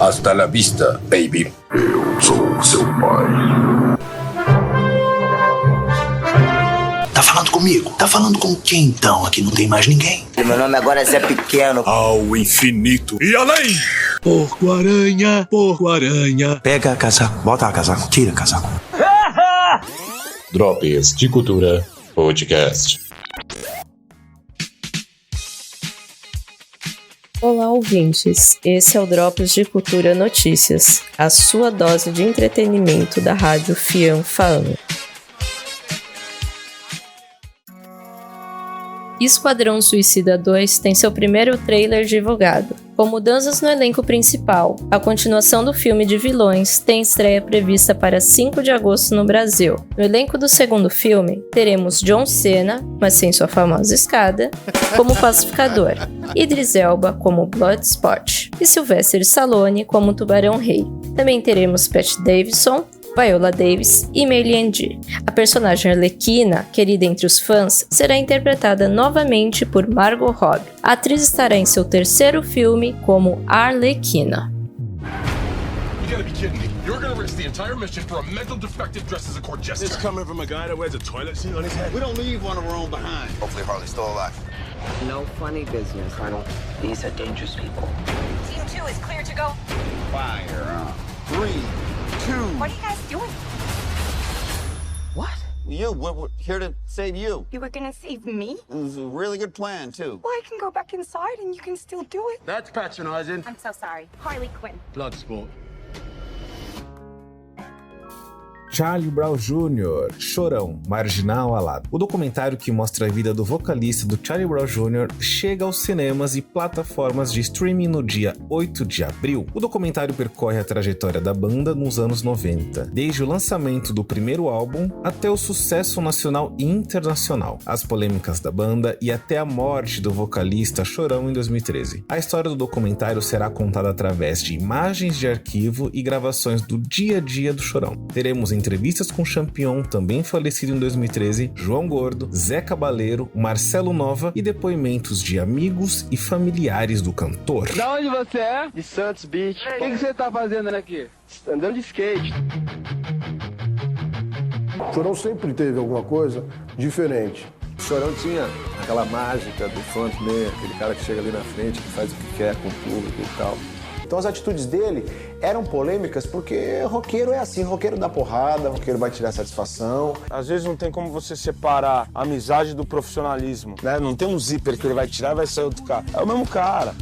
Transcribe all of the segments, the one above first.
Hasta la vista, baby. Eu sou seu pai. Tá falando comigo? Tá falando com quem então? Aqui não tem mais ninguém. Meu nome agora é Zé Pequeno. Ao infinito e além. Porco-aranha, porco-aranha. Pega casaco, bota casaco, tira casaco. Drops de Cultura Podcast. Olá, ouvintes. Esse é o Drops de Cultura Notícias, a sua dose de entretenimento da rádio Fian Faan. Esquadrão Suicida 2 tem seu primeiro trailer divulgado. Com mudanças no elenco principal, a continuação do filme de vilões tem estreia prevista para 5 de agosto no Brasil. No elenco do segundo filme, teremos John Cena, mas sem sua famosa escada, como pacificador, Idris Elba como Bloodsport e Sylvester Stallone como Tubarão Rei. Também teremos Pat Davidson, Viola Davis e Mei Lian-ji. A personagem Arlequina, querida entre os fãs, será interpretada novamente por Margot Robbie. A atriz estará em seu terceiro filme como Arlequina. You're gonna risk the entire mission for a mental defective dressed as a court jester. It's coming from a guy that wears a toilet seat on his head. We don't leave one of our own behind. Hopefully Harley's still alive. No funny business, Colonel. These are dangerous people. Team 2 is clear to go. Fire. 3, 2. What are you guys doing? What? We're here to save you. You were gonna save me? It was a really good plan, too. Well, I can go back inside and you can still do it. That's patronizing. I'm so sorry. Harley Quinn. Bloodsport. Charlie Brown Jr., Chorão, Marginal Alado. O documentário que mostra a vida do vocalista do Charlie Brown Jr. chega aos cinemas e plataformas de streaming no dia 8 de abril. O documentário percorre a trajetória da banda nos anos 90, desde o lançamento do primeiro álbum até o sucesso nacional e internacional, as polêmicas da banda e até a morte do vocalista Chorão em 2013. A história do documentário será contada através de imagens de arquivo e gravações do dia a dia do Chorão. Teremos entrevistas com o Champion, também falecido em 2013, João Gordo, Zé Cabaleiro, Marcelo Nova e depoimentos de amigos e familiares do cantor. Da onde você é? De Santos Beach. O que você tá fazendo aqui? Andando de skate. O Chorão sempre teve alguma coisa diferente. O Chorão tinha aquela mágica do frontman, aquele cara que chega ali na frente, que faz o que quer com o público e tal. Então as atitudes dele eram polêmicas porque roqueiro é assim, roqueiro dá porrada, roqueiro vai tirar satisfação. Às vezes não tem como você separar a amizade do profissionalismo, né? Não tem um zíper que ele vai tirar e vai sair outro cara. É o mesmo cara.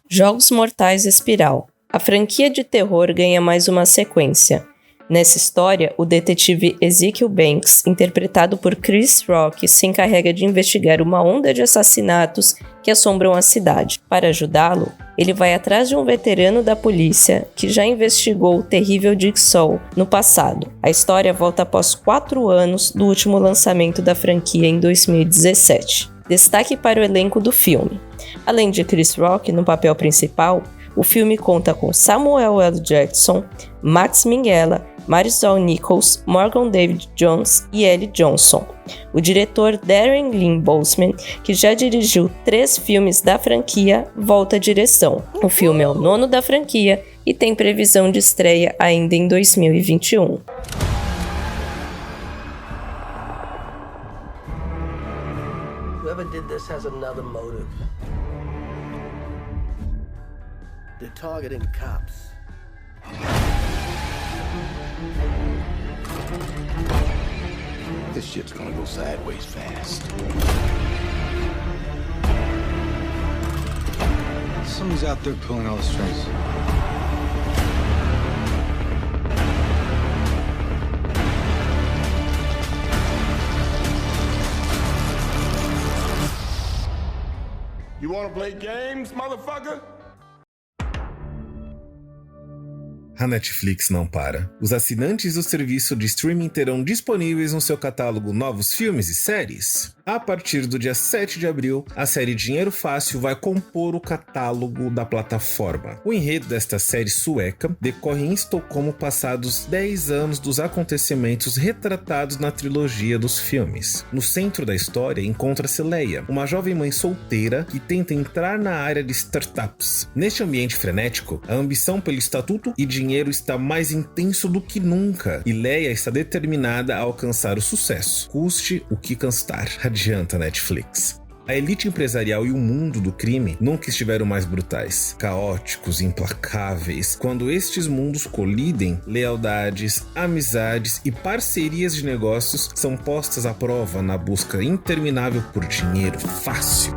Jogos Mortais Espiral. A franquia de terror ganha mais uma sequência. Nessa história, o detetive Ezekiel Banks, interpretado por Chris Rock, se encarrega de investigar uma onda de assassinatos que assombram a cidade. Para ajudá-lo, ele vai atrás de um veterano da polícia que já investigou o terrível Jigsaw no passado. A história volta após 4 anos do último lançamento da franquia em 2017. Destaque para o elenco do filme. Além de Chris Rock no papel principal, o filme conta com Samuel L. Jackson, Max Minghella, Marisol Nichols, Morgan David Jones e Ellie Johnson. O diretor Darren Lynn Bousman, que já dirigiu 3 filmes da franquia, volta à direção. O filme é o 9º da franquia e tem previsão de estreia ainda em 2021. Whoever did this has another motive. They're targeting cops. This shit's gonna go sideways fast. Someone's out there pulling all the strings. You wanna play games, motherfucker? A Netflix não para. Os assinantes do serviço de streaming terão disponíveis no seu catálogo novos filmes e séries. A partir do dia 7 de abril, a série Dinheiro Fácil vai compor o catálogo da plataforma. O enredo desta série sueca decorre em Estocolmo passados 10 anos dos acontecimentos retratados na trilogia dos filmes. No centro da história encontra-se Leia, uma jovem mãe solteira que tenta entrar na área de startups. Neste ambiente frenético, a ambição pelo estatuto e dinheiro está mais intenso do que nunca, e Leia está determinada a alcançar o sucesso, custe o que custar. Adianta, Netflix. A elite empresarial e o mundo do crime nunca estiveram mais brutais, caóticos, implacáveis. Quando estes mundos colidem, lealdades, amizades e parcerias de negócios são postas à prova na busca interminável por dinheiro fácil.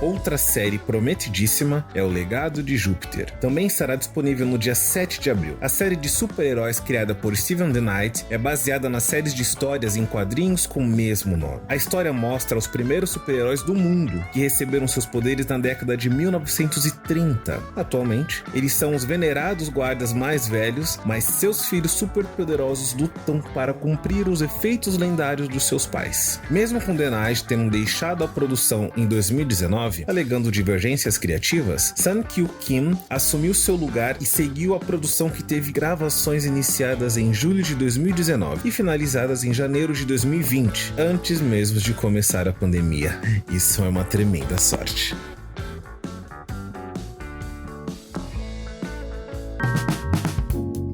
Outra série prometidíssima é O Legado de Júpiter. Também estará disponível no dia 7 de abril. A série de super-heróis criada por Steven DeKnight é baseada nas séries de histórias em quadrinhos com o mesmo nome. A história mostra os primeiros super-heróis do mundo que receberam seus poderes na década de 1930. Atualmente, eles são os venerados guardas mais velhos, mas seus filhos superpoderosos lutam para cumprir os efeitos lendários dos seus pais. Mesmo com DeKnight tendo deixado a produção em 2019, alegando divergências criativas, Sun Kyu Kim assumiu seu lugar e seguiu a produção, que teve gravações iniciadas em julho de 2019 e finalizadas em janeiro de 2020, antes mesmo de começar a pandemia. Isso é uma tremenda sorte.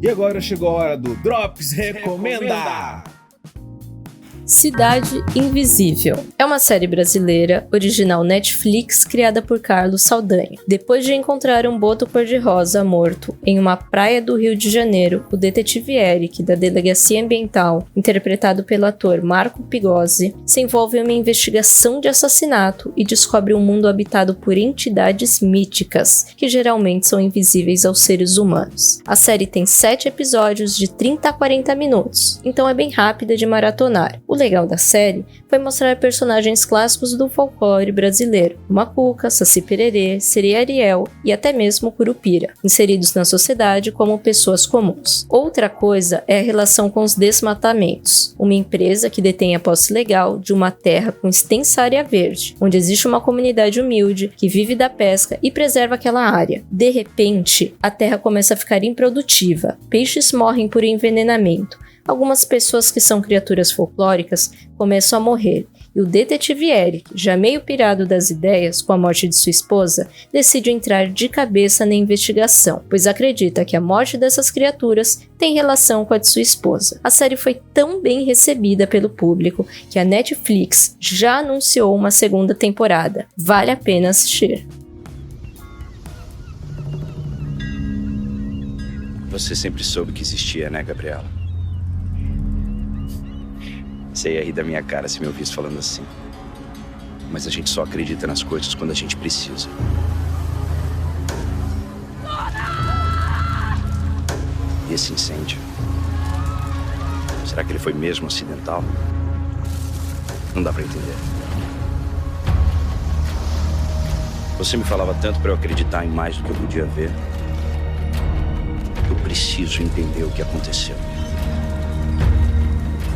E agora chegou a hora do Drops Recomenda! Cidade Invisível. É uma série brasileira, original Netflix, criada por Carlos Saldanha. Depois de encontrar um boto cor-de-rosa morto em uma praia do Rio de Janeiro, o detetive Eric, da Delegacia Ambiental, interpretado pelo ator Marco Pigozzi, se envolve em uma investigação de assassinato e descobre um mundo habitado por entidades míticas, que geralmente são invisíveis aos seres humanos. A série tem 7 episódios de 30 a 40 minutos, então é bem rápida de maratonar. O legal da série foi mostrar personagens clássicos do folclore brasileiro, como a Cuca, Saci Pererê, Sereia Ariel e até mesmo Curupira, inseridos na sociedade como pessoas comuns. Outra coisa é a relação com os desmatamentos, uma empresa que detém a posse legal de uma terra com extensa área verde, onde existe uma comunidade humilde que vive da pesca e preserva aquela área. De repente, a terra começa a ficar improdutiva, peixes morrem por envenenamento, algumas pessoas que são criaturas folclóricas começam a morrer, e o detetive Eric, já meio pirado das ideias com a morte de sua esposa, decide entrar de cabeça na investigação, pois acredita que a morte dessas criaturas tem relação com a de sua esposa. A série foi tão bem recebida pelo público que a Netflix já anunciou uma segunda temporada. Vale a pena assistir. Você sempre soube que existia, né, Gabriela? Você ia rir da minha cara se me ouvisse falando assim. Mas a gente só acredita nas coisas quando a gente precisa. E esse incêndio? Será que ele foi mesmo acidental? Não dá pra entender. Você me falava tanto pra eu acreditar em mais do que eu podia ver. Eu preciso entender o que aconteceu.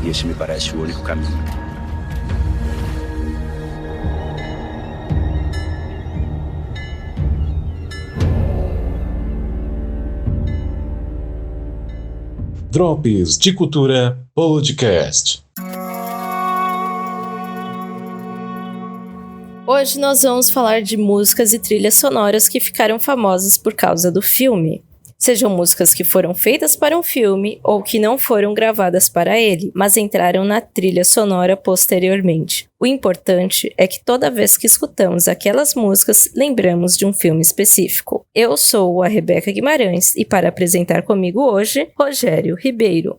E esse me parece o único caminho. Drops de Cultura Podcast. Hoje nós vamos falar de músicas e trilhas sonoras que ficaram famosas por causa do filme. Sejam músicas que foram feitas para um filme ou que não foram gravadas para ele, mas entraram na trilha sonora posteriormente. O importante é que toda vez que escutamos aquelas músicas, lembramos de um filme específico. Eu sou a Rebeca Guimarães e para apresentar comigo hoje, Rogério Ribeiro.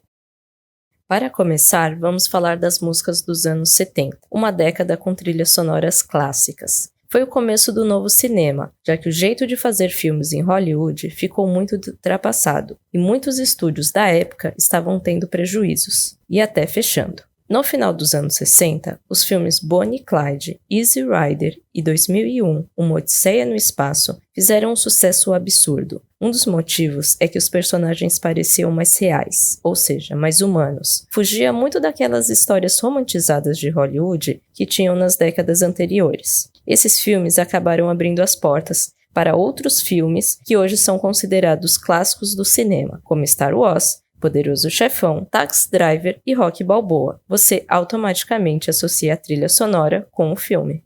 Para começar, vamos falar das músicas dos anos 70, uma década com trilhas sonoras clássicas. Foi o começo do novo cinema, já que o jeito de fazer filmes em Hollywood ficou muito ultrapassado, e muitos estúdios da época estavam tendo prejuízos, e até fechando. No final dos anos 60, os filmes Bonnie e Clyde, Easy Rider e 2001, Uma Odisseia no Espaço, fizeram um sucesso absurdo, Um dos motivos é que os personagens pareciam mais reais, ou seja, mais humanos. Fugia muito daquelas histórias romantizadas de Hollywood que tinham nas décadas anteriores. Esses filmes acabaram abrindo as portas para outros filmes que hoje são considerados clássicos do cinema, como Star Wars, Poderoso Chefão, Taxi Driver e Rocky Balboa. Você automaticamente associa a trilha sonora com o filme.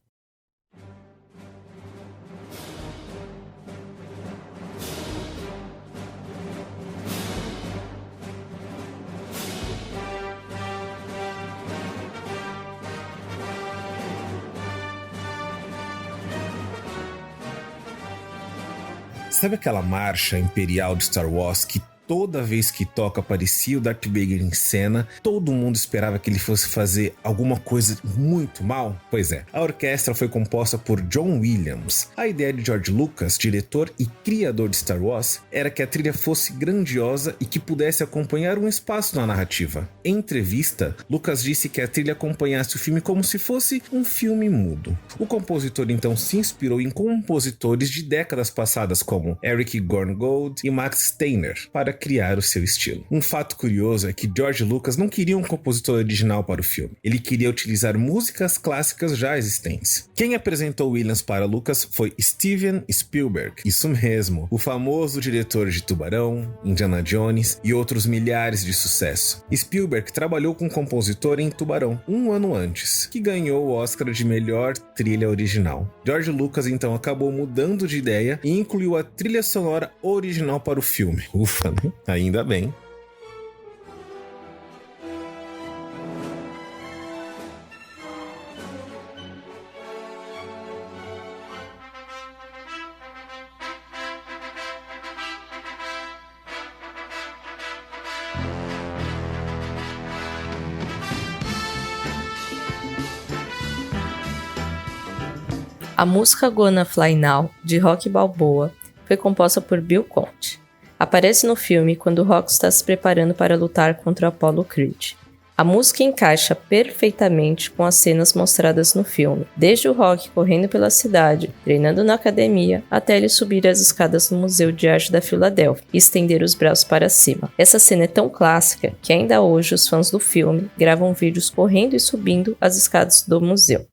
Sabe aquela marcha imperial de Star Wars que toda vez que toca aparecia o Darth Vader em cena, todo mundo esperava que ele fosse fazer alguma coisa muito mal? Pois é, a orquestra foi composta por John Williams. A ideia de George Lucas, diretor e criador de Star Wars, era que a trilha fosse grandiosa e que pudesse acompanhar um espaço na narrativa. Em entrevista, Lucas disse que a trilha acompanhasse o filme como se fosse um filme mudo. O compositor então se inspirou em compositores de décadas passadas como Eric Gorngold e Max Steiner para criar o seu estilo. Um fato curioso é que George Lucas não queria um compositor original para o filme. Ele queria utilizar músicas clássicas já existentes. Quem apresentou Williams para Lucas foi Steven Spielberg. Isso mesmo, o famoso diretor de Tubarão, Indiana Jones e outros milhares de sucesso. Spielberg trabalhou com o compositor em Tubarão, um ano antes, que ganhou o Oscar de melhor trilha original. George Lucas então acabou mudando de ideia e incluiu a trilha sonora original para o filme. Ufa, né? Ainda bem. A música Gonna Fly Now, de Rocky Balboa, foi composta por Bill Conti. Aparece no filme quando Rocky está se preparando para lutar contra Apollo Creed. A música encaixa perfeitamente com as cenas mostradas no filme, desde o Rocky correndo pela cidade, treinando na academia, até ele subir as escadas no Museu de Arte da Filadélfia e estender os braços para cima. Essa cena é tão clássica que ainda hoje os fãs do filme gravam vídeos correndo e subindo as escadas do museu.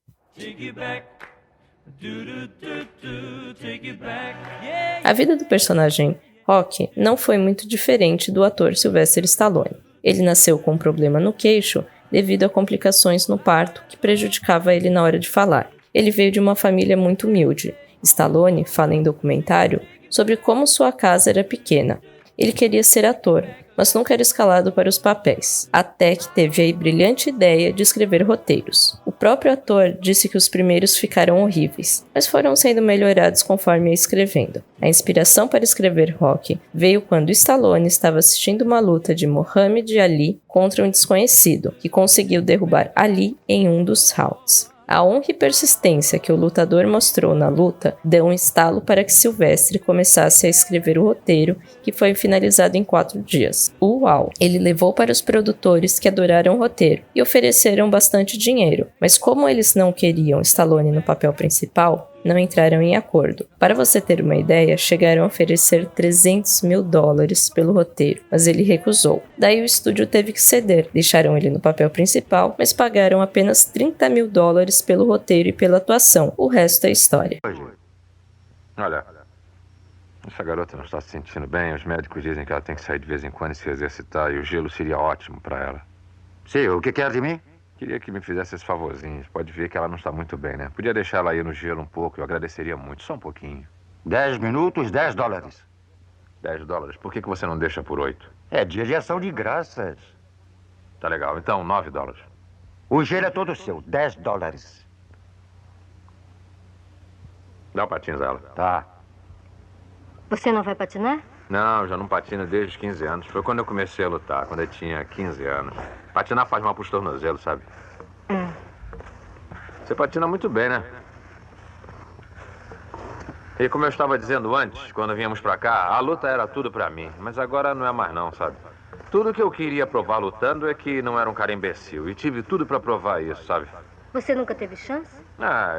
A vida do personagem Rocky não foi muito diferente do ator Sylvester Stallone. Ele nasceu com um problema no queixo devido a complicações no parto que prejudicava ele na hora de falar. Ele veio de uma família muito humilde. Stallone fala em documentário sobre como sua casa era pequena. Ele queria ser ator, mas nunca era escalado para os papéis, até que teve a brilhante ideia de escrever roteiros. O próprio ator disse que os primeiros ficaram horríveis, mas foram sendo melhorados conforme ia escrevendo. A inspiração para escrever Rocky veio quando Stallone estava assistindo uma luta de Muhammad Ali contra um desconhecido, que conseguiu derrubar Ali em um dos rounds. A honra e persistência que o lutador mostrou na luta deu um estalo para que Sylvester começasse a escrever o roteiro, que foi finalizado em 4 dias. Uau! Ele levou para os produtores, que adoraram o roteiro e ofereceram bastante dinheiro, mas como eles não queriam Stallone no papel principal, não entraram em acordo. Para você ter uma ideia, chegaram a oferecer $300 mil pelo roteiro, mas ele recusou. Daí o estúdio teve que ceder, deixaram ele no papel principal, mas pagaram apenas $30 mil pelo roteiro e pela atuação. O resto é história. Olha, essa garota não está se sentindo bem. Os médicos dizem que ela tem que sair de vez em quando e se exercitar, e o gelo seria ótimo para ela. Sim, o que quer de mim? Queria que me fizesse esse favorzinho. Pode ver que ela não está muito bem, né? Podia deixar ela ir no gelo um pouco, eu agradeceria muito. Só um pouquinho. 10 minutos, $10. $10? Por que você não deixa por 8? É dia de ação de graças. Tá legal. Então, $9. O gelo é todo seu, $10. Dá o patins a ela. Tá. Você não vai patinar? Não, já não patino desde os 15 anos. Foi quando eu comecei a lutar, quando eu tinha 15 anos. Patinar faz mal pros tornozelos, sabe? Você patina muito bem, né? E como eu estava dizendo antes, quando viemos pra cá, a luta era tudo pra mim. Mas agora não é mais não, sabe? Tudo que eu queria provar lutando é que não era um cara imbecil. E tive tudo pra provar isso, sabe? Você nunca teve chance?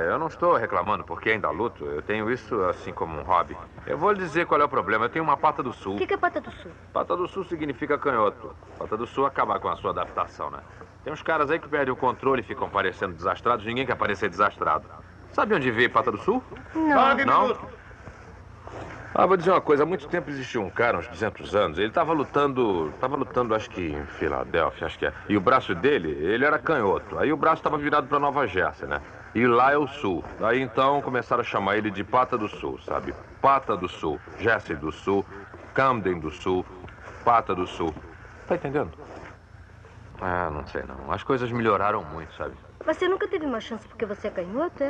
Eu não estou reclamando porque ainda luto. Eu tenho isso assim como um hobby. Eu vou lhe dizer qual é o problema. Eu tenho uma pata do sul. O que é pata do sul? Pata do sul significa canhoto. Pata do sul acaba com a sua adaptação, né? Tem uns caras aí que perdem o controle e ficam parecendo desastrados. Ninguém quer parecer desastrado. Sabe onde veio pata do sul? Não. Não? Vou dizer uma coisa. Há muito tempo existiu um cara, uns 200 anos. Ele estava lutando, acho que em Filadélfia, acho que é. E o braço dele, ele era canhoto. Aí o braço estava virado para Nova Jersey, né? E lá é o sul. Aí então começaram a chamar ele de Pata do Sul, sabe? Pata do Sul, Jersey do Sul, Camden do Sul, Pata do Sul. Tá entendendo? Não sei não. As coisas melhoraram muito, sabe? Você nunca teve uma chance porque você é canhoto,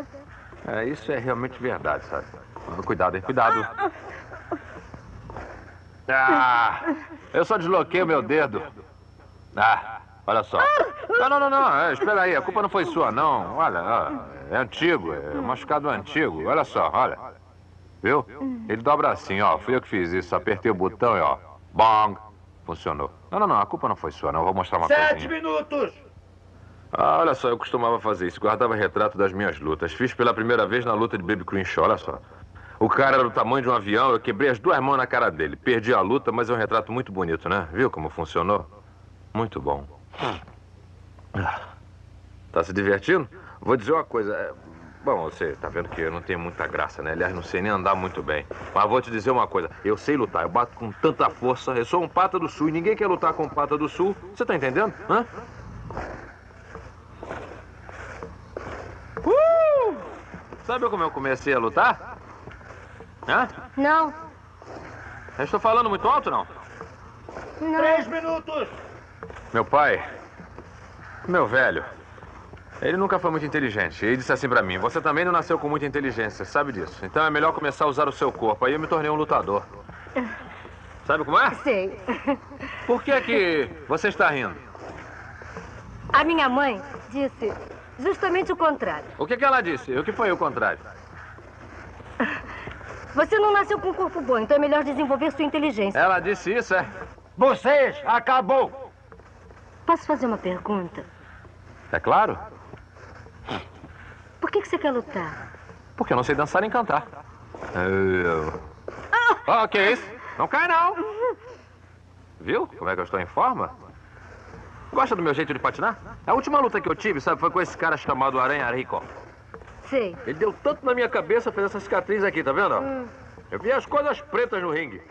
é? Isso é realmente verdade, sabe? Cuidado, hein? Cuidado. Eu só desloquei o meu dedo. Olha só. Não. Espera aí, a culpa não foi sua, não. Olha, é antigo, é um machucado antigo. Olha só, olha. Viu? Ele dobra assim, ó. Fui eu que fiz isso. Apertei o botão e, ó. Bong. Funcionou. Não, a culpa não foi sua, não. Eu vou mostrar uma coisinha. 7 minutos! Olha só, eu costumava fazer isso. Guardava retrato das minhas lutas. Fiz pela primeira vez na luta de Baby Crenshaw, olha só. O cara era do tamanho de um avião, eu quebrei as 2 mãos na cara dele. Perdi a luta, mas é um retrato muito bonito, né? Viu como funcionou? Muito bom. Tá se divertindo? Vou dizer uma coisa. Bom, você tá vendo que eu não tenho muita graça, né? Aliás, não sei nem andar muito bem. Mas vou te dizer uma coisa. Eu sei lutar, eu bato com tanta força. Eu sou um Pata do Sul e ninguém quer lutar com um Pata do Sul. Você tá entendendo? Hã? Sabe como eu comecei a lutar? Não. Eu estou falando muito alto, não? Não. 3 minutos! Meu pai, meu velho, ele nunca foi muito inteligente. Ele disse assim pra mim, você também não nasceu com muita inteligência, sabe disso? Então é melhor começar a usar o seu corpo. Aí eu me tornei um lutador. Sabe como é? Sei. Por que você está rindo? A minha mãe disse justamente o contrário. O que ela disse? O que foi o contrário? Você não nasceu com um corpo bom, então é melhor desenvolver sua inteligência. Ela disse isso, é? Vocês, acabou! Posso fazer uma pergunta? É claro. Por que você quer lutar? Porque eu não sei dançar nem cantar. Que é isso? Não cai, não. Viu como é que eu estou em forma? Gosta do meu jeito de patinar? A última luta que eu tive, sabe, foi com esse cara chamado Aranha Rico. Sei. Ele deu tanto na minha cabeça, fez essa cicatriz aqui, tá vendo? Eu vi as coisas pretas no ringue.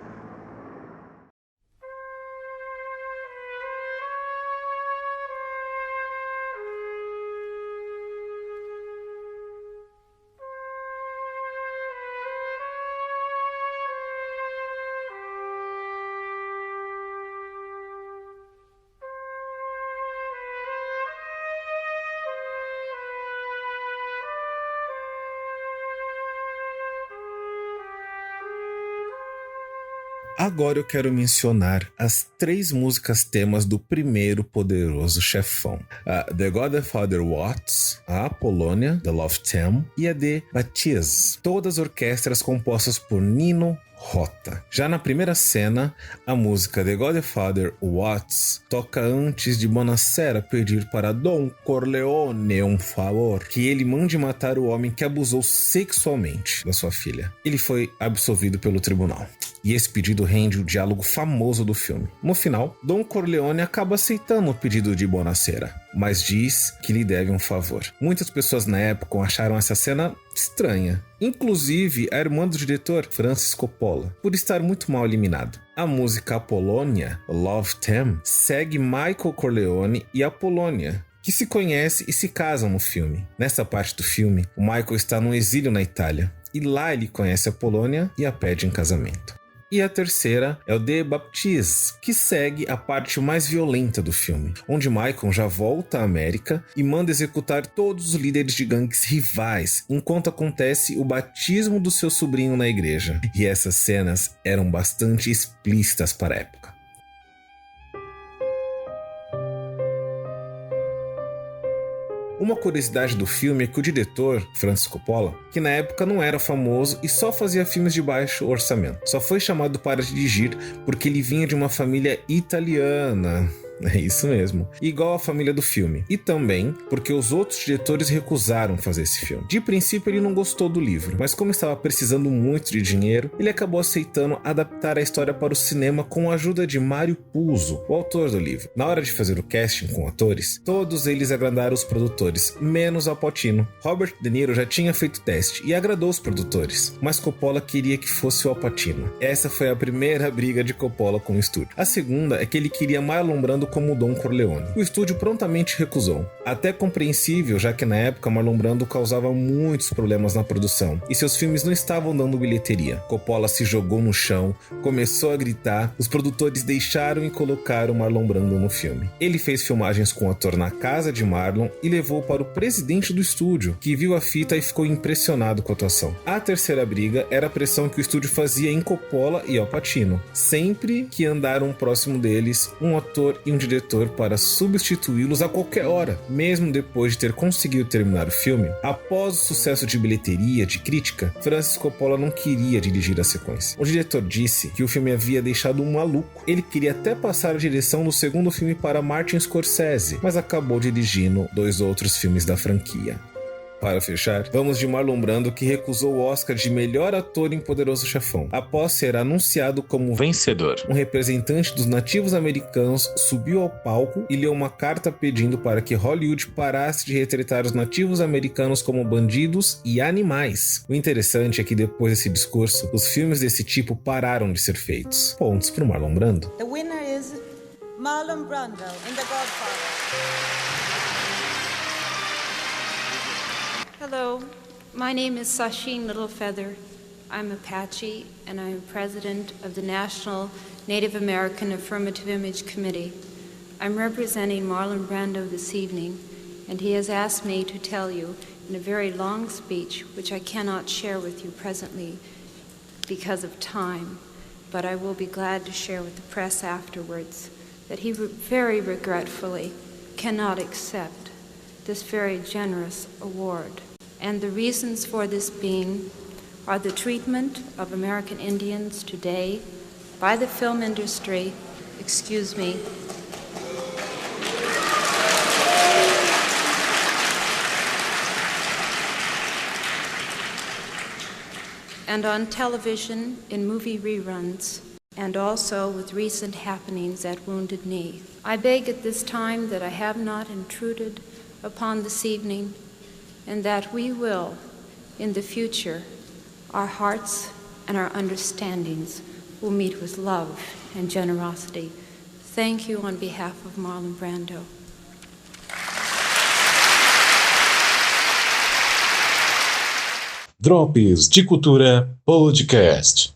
Agora eu quero mencionar as 3 músicas temas do primeiro Poderoso Chefão. A The Godfather Watts, a Apollonia, The Love Theme e a The Baptiste. Todas orquestras compostas por Nino Rota. Já na primeira cena, a música The Godfather Watts toca antes de Bonacera pedir para Don Corleone um favor, que ele mande matar o homem que abusou sexualmente da sua filha. Ele foi absolvido pelo tribunal. E esse pedido rende o diálogo famoso do filme. No final, Don Corleone acaba aceitando o pedido de Bonacera, mas diz que lhe deve um favor. Muitas pessoas na época acharam essa cena estranha, inclusive a irmã do diretor, Francis Coppola, por estar muito mal eliminado. A música Apollonia, Love Theme, segue Michael Corleone e Apollonia, que se conhecem e se casam no filme. Nessa parte do filme, o Michael está no exílio na Itália, e lá ele conhece a Apollonia e a pede em casamento. E a terceira é o The Baptiste, que segue a parte mais violenta do filme, onde Michael já volta à América e manda executar todos os líderes de gangues rivais, enquanto acontece o batismo do seu sobrinho na igreja. E essas cenas eram bastante explícitas para a época. Uma curiosidade do filme é que o diretor, Francis Coppola, que na época não era famoso e só fazia filmes de baixo orçamento, só foi chamado para dirigir porque ele vinha de uma família italiana. É isso mesmo. Igual a família do filme. E também porque os outros diretores recusaram fazer esse filme. De princípio ele não gostou do livro, mas como estava precisando muito de dinheiro, ele acabou aceitando adaptar a história para o cinema com a ajuda de Mario Puzo, o autor do livro. Na hora de fazer o casting com atores, todos eles agradaram os produtores, menos Al Pacino. Robert De Niro já tinha feito teste e agradou os produtores, mas Coppola queria que fosse o Al Pacino. Essa foi a primeira briga de Coppola com o estúdio. A segunda é que ele queria Marlon Brando como Don Corleone. O estúdio prontamente recusou. Até compreensível, já que na época Marlon Brando causava muitos problemas na produção e seus filmes não estavam dando bilheteria. Coppola se jogou no chão, começou a gritar, os produtores deixaram e colocaram Marlon Brando no filme. Ele fez filmagens com o ator na casa de Marlon e levou para o presidente do estúdio, que viu a fita e ficou impressionado com a atuação. A terceira briga era a pressão que o estúdio fazia em Coppola e Al Pacino. Sempre que andaram próximo deles, um ator e um diretor para substituí-los a qualquer hora, mesmo depois de ter conseguido terminar o filme. Após o sucesso de bilheteria, de crítica, Francis Coppola não queria dirigir a sequência. O diretor disse que o filme havia deixado um maluco. Ele queria até passar a direção do segundo filme para Martin Scorsese, mas acabou dirigindo 2 outros filmes da franquia. Para fechar, vamos de Marlon Brando, que recusou o Oscar de melhor ator em Poderoso Chefão. Após ser anunciado como vencedor, um representante dos nativos americanos subiu ao palco e leu uma carta pedindo para que Hollywood parasse de retratar os nativos americanos como bandidos e animais. O interessante é que depois desse discurso, os filmes desse tipo pararam de ser feitos. Pontos para Marlon Brando. The winner is Marlon Brando in The Godfather. Hello, my name is Sasheen Littlefeather. I'm Apache, and I am president of the National Native American Affirmative Image Committee. I'm representing Marlon Brando this evening, and he has asked me to tell you in a very long speech, which I cannot share with you presently because of time, but I will be glad to share with the press afterwards, that he very regretfully cannot accept this very generous award. And the reasons for this being are the treatment of American Indians today by the film industry, and on television in movie reruns, and also with recent happenings at Wounded Knee. I beg at this time that I have not intruded upon this evening, and that we will, in the future, our hearts and our understandings will meet with love and generosity. Thank you on behalf of Marlon Brando. Drops de Cultura Podcast.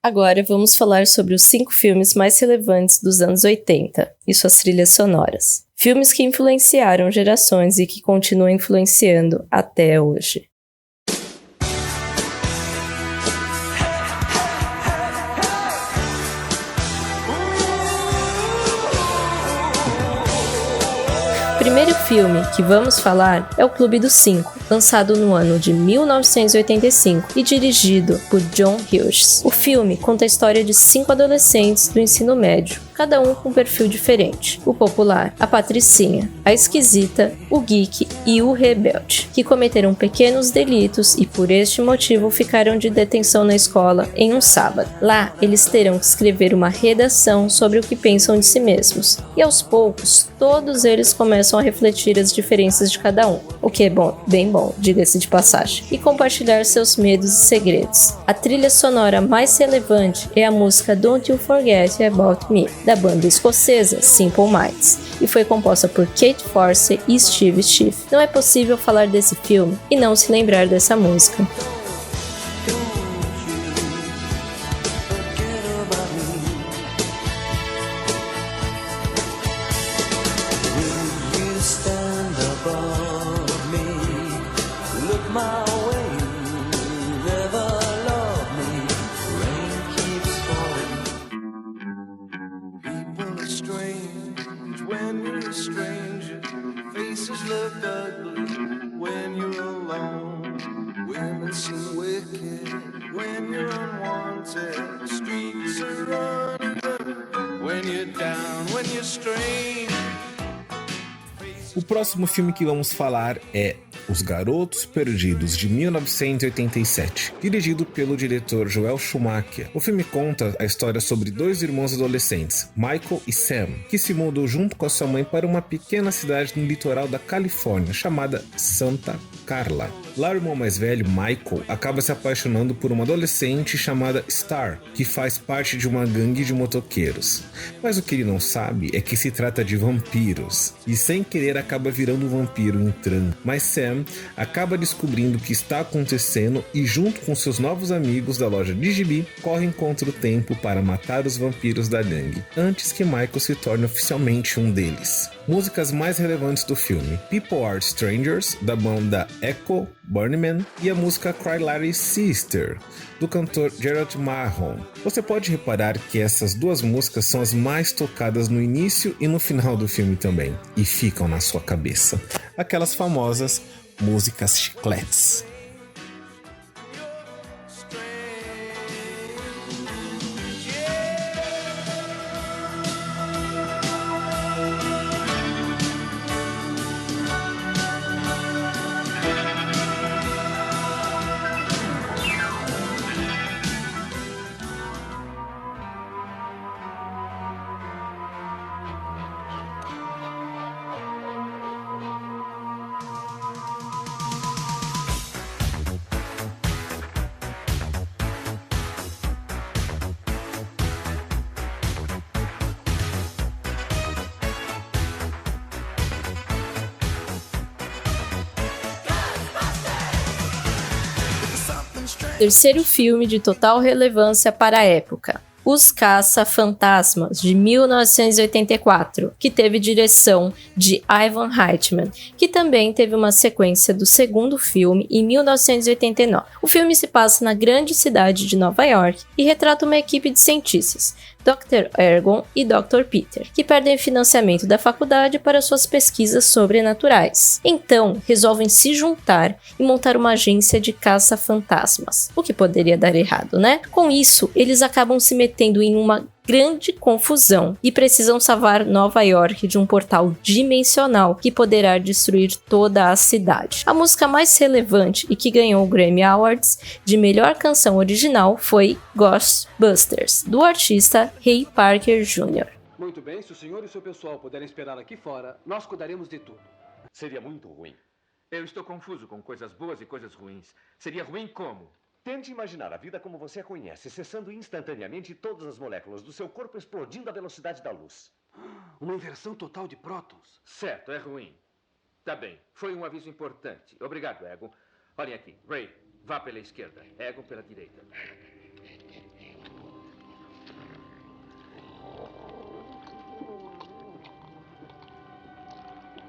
Agora vamos falar sobre os 5 filmes mais relevantes dos anos 80 e suas trilhas sonoras. Filmes que influenciaram gerações e que continuam influenciando até hoje. O primeiro filme que vamos falar é O Clube dos 5, lançado no ano de 1985 e dirigido por John Hughes. O filme conta a história de 5 adolescentes do ensino médio, cada um com um perfil diferente: o popular, a patricinha, a esquisita, o geek e o rebelde, que cometeram pequenos delitos e por este motivo ficaram de detenção na escola em um sábado. Lá, eles terão que escrever uma redação sobre o que pensam de si mesmos, e aos poucos, todos eles começam a refletir as diferenças de cada um, o que é bom, bem bom, diga-se de passagem, e compartilhar seus medos e segredos. A trilha sonora mais relevante é a música Don't You Forget About Me, da banda escocesa Simple Minds, e foi composta por Kate Forster e Steve Schiff. Não é possível falar desse filme e não se lembrar dessa música. When you're down, when you're strange. O próximo filme que vamos falar é Os Garotos Perdidos, de 1987, dirigido pelo diretor Joel Schumacher. O filme conta a história sobre dois irmãos adolescentes, Michael e Sam, que se mudam junto com a sua mãe para uma pequena cidade no litoral da Califórnia, chamada Santa Carla. Lá o irmão mais velho, Michael, acaba se apaixonando por uma adolescente chamada Star, que faz parte de uma gangue de motoqueiros. Mas o que ele não sabe é que se trata de vampiros, e sem querer acaba virando um vampiro em transe. Mas Sam acaba descobrindo o que está acontecendo e, junto com seus novos amigos da loja de gibi, correm contra o tempo para matar os vampiros da gangue, antes que Michael se torne oficialmente um deles. Músicas mais relevantes do filme: People Are Strangers, da banda Echo Bunnymen, e a música Cry Larry Sister, do cantor Gerald Mahon. Você pode reparar que essas duas músicas são as mais tocadas no início e no final do filme também, e ficam na sua cabeça. Aquelas famosas músicas chicletes. Terceiro filme de total relevância para a época, Os Caça-Fantasmas, de 1984, que teve direção de Ivan Reitman, que também teve uma sequência do segundo filme em 1989. O filme se passa na grande cidade de Nova York e retrata uma equipe de cientistas, Dr. Ergon e Dr. Peter, que perdem financiamento da faculdade para suas pesquisas sobrenaturais. Então, resolvem se juntar e montar uma agência de caça-fantasmas, o que poderia dar errado, né? Com isso, eles acabam se metendo em uma grande confusão e precisam salvar Nova York de um portal dimensional que poderá destruir toda a cidade. A música mais relevante e que ganhou o Grammy Awards de melhor canção original foi Ghostbusters, do artista Ray Parker Jr. Muito bem, se o senhor e seu pessoal puderem esperar aqui fora, nós cuidaremos de tudo. Seria muito ruim. Eu estou confuso com coisas boas e coisas ruins. Seria ruim como? Tente imaginar a vida como você a conhece, cessando instantaneamente todas as moléculas do seu corpo explodindo à velocidade da luz. Uma inversão total de prótons. Certo, é ruim. Tá bem, foi um aviso importante. Obrigado, Egon. Olhem aqui. Ray, vá pela esquerda. Egon pela direita.